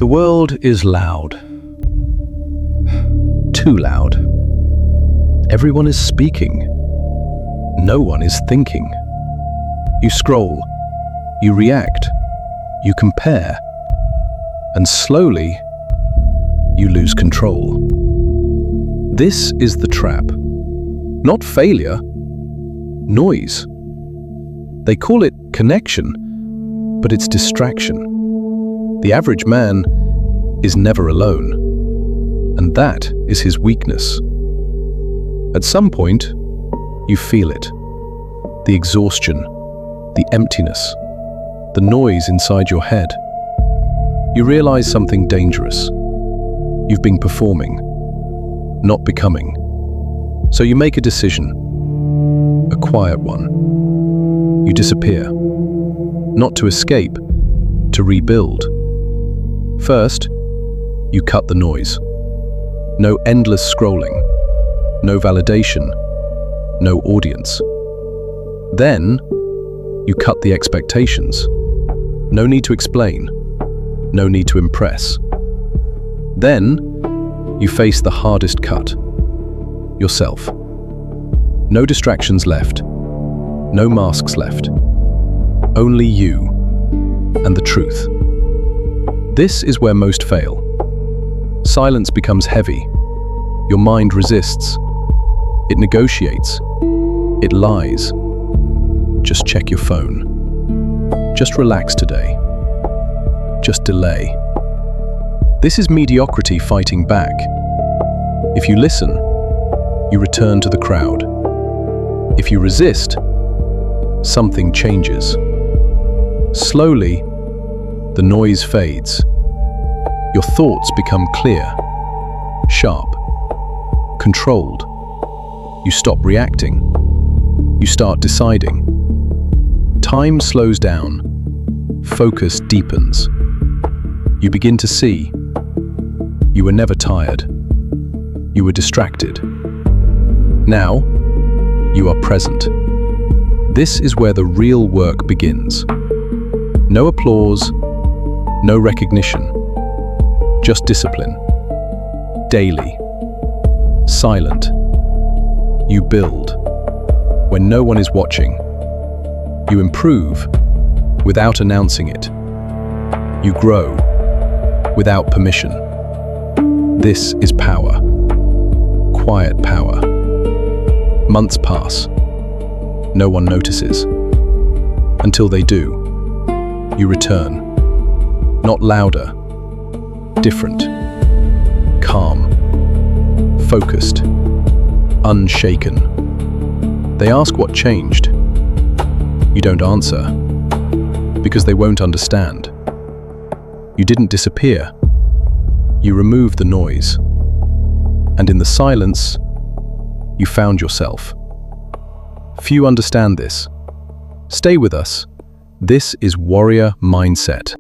The world is loud. Too loud. Everyone is speaking. No one is thinking. You scroll, you react, you compare, and slowly you lose control. This is the trap. Not failure, noise. They call it connection, but it's distraction. The average man is never alone, and that is his weakness. At some point, you feel it. The exhaustion, the emptiness, the noise inside your head. You realize something dangerous. You've been performing, not becoming. So you make a decision, a quiet one. You disappear, not to escape, to rebuild. First, you cut the noise. No endless scrolling, no validation, no audience. Then, you cut the expectations. No need to explain, no need to impress. Then, you face the hardest cut, yourself. No distractions left, no masks left. Only you and the truth. This is where most fail. Silence becomes heavy. Your mind resists. It negotiates. It lies. Just check your phone. Just relax today. Just delay. This is mediocrity fighting back. If you listen, you return to the crowd. If you resist, something changes. Slowly, the noise fades. Your thoughts become clear, sharp, controlled. You stop reacting. You start deciding. Time slows down. Focus deepens. You begin to see. You were never tired. You were distracted. Now, you are present. This is where the real work begins. No applause, no recognition, just discipline. Daily, silent. You build when no one is watching. You improve without announcing it. You grow without permission. This is power. Quiet power. Months pass. No one notices. Until they do. You return. Not louder. Different. Calm. Focused. Unshaken. They ask what changed. You don't answer. Because they won't understand. You didn't disappear. You removed the noise. And in the silence, you found yourself. Few understand this. Stay with us. This is Warrior Mindset.